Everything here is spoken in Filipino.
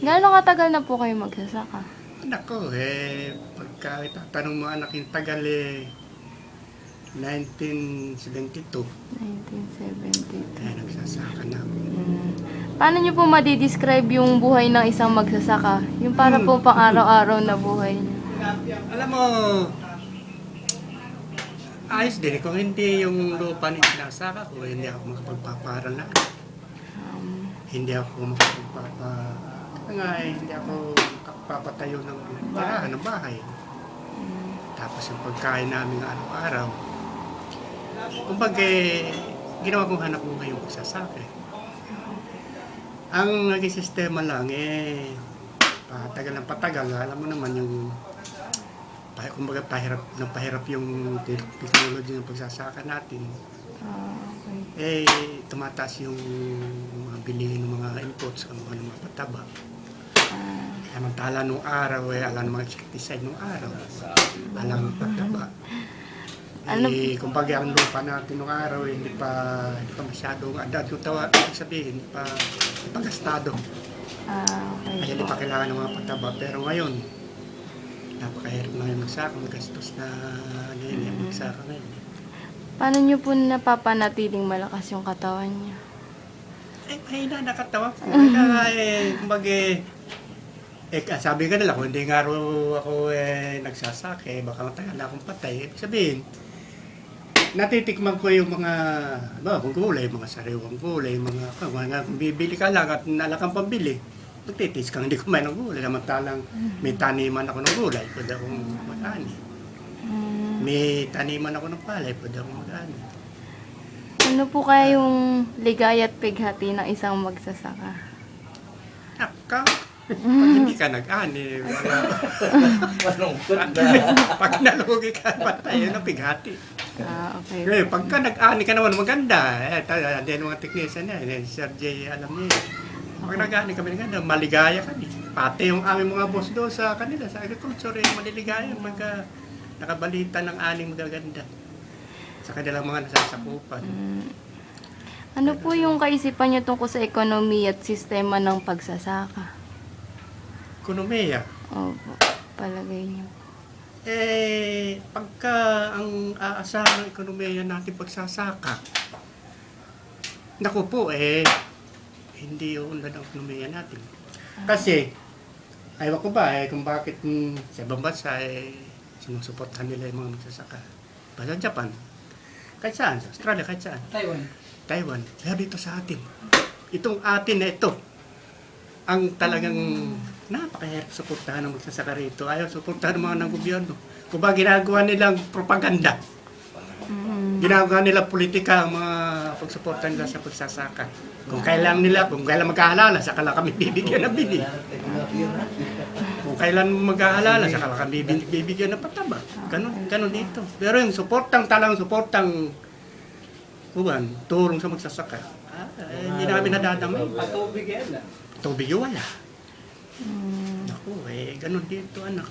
Gaano katagal na po kayo magsasaka? Anak ko, pagka itatanong mo anak yung tagal, 1972, 1972. nagsasaka na ako. Paano niyo po madidescribe yung buhay ng isang magsasaka? Yung para po pang araw-araw na buhay niyo. Alam mo, ayos din. Kung hindi yung lupa ni sinasaka ko, hindi ako makapagpaparal na. Hindi ako hindi ako makapapatayo ng tirahan ng bahay. Tapos yung pagkain namin araw-araw. Kumbaga, ginawa kong hanap buhay yung pagsasaka. Ang naging sistema lang, patagal ng patagal. Alam mo naman yung kumbaga pahirap yung technology ng pagsasaka natin. Okay. Tumataas yung mga bilihin ng mga inputs, ng mga pataba. Samantala nung araw, alam ng mga insecticide nung araw. Alam ng pataba. Kumbaga ang lupa natin nung araw, hindi pa masyadong adad. Yung ibig sabihin, hindi pa gastado. Okay. Kaya hindi pa kailangan ng mga pataba. Pero ngayon, napakahirap na ngayon magsaka, magastos na magsaka ngayon. Paano niyo po napapanatiling malakas yung katawan niyo? Mahina nakatawa ko. Kumbaga, sabi ka nila, kung hindi nga raw ako nagsasake, baka matagal na akong patay. Ibig sabihin, natitikman ko yung mga gulay, mga sariwang gulay, kung bibili ka lang at nala kang pambili, magtitis kang hindi kumain ng gulay. Samantalang may taniman ako ng gulay, pwede akong mag-ani. May taniman ako ng palay, pwede akong mag-ani. Ano po kaya yung ligaya at pighati ng isang magsasaka? Pag hindi ka nag-ani, wala. Pag nalugi ka, patay, yun ang pighati. Okay. Pagka nag-ani ka naman, maganda. Hindi mga technician yan. Sir J, alam niya. Pag nag-ani kami, maganda, maligaya kami. Pati yung aming mga boss doon sa kanila, sa agriculture, maliligaya. Pagka nakabalita ng aning magaganda sa kanilang mga nasasakupan. Ano po yung kaisipan niyo tungkol sa ekonomiya at sistema ng pagsasaka? Ekonomiya. Opo, palagay niyo. Pagka ang aasahan ng ekonomiya natin pagsasaka, naku po, hindi unlad ang ekonomiya natin. Kasi, ayaw ko ba, kung bakit sa ibang bansa, sinusuportahan nila yung mga magsasaka. Basta Japan, kahit saan, sa Australia, kahit saan. Taiwan, kaya dito sa atin. Itong atin na ito, ang talagang napakahirap suportahan ng magsasaka rito. Ayaw suportahan ng mga ng gobyerno. Kung ba ginagawa nilang propaganda, ginagawa nila politika ang mga pagsuportahan nila sa pagsasaka. Kung kailan magkahalala, saka lang kami bibigyan ng bili. Kung kailan magkahalala, saka lang kami bibigyan ng pataba. Ganun dito. Pero yung talagang suportang tulong sa magsasaka, hindi namin nadadamay. Tubig yung wala. Naku, ganun dito anak.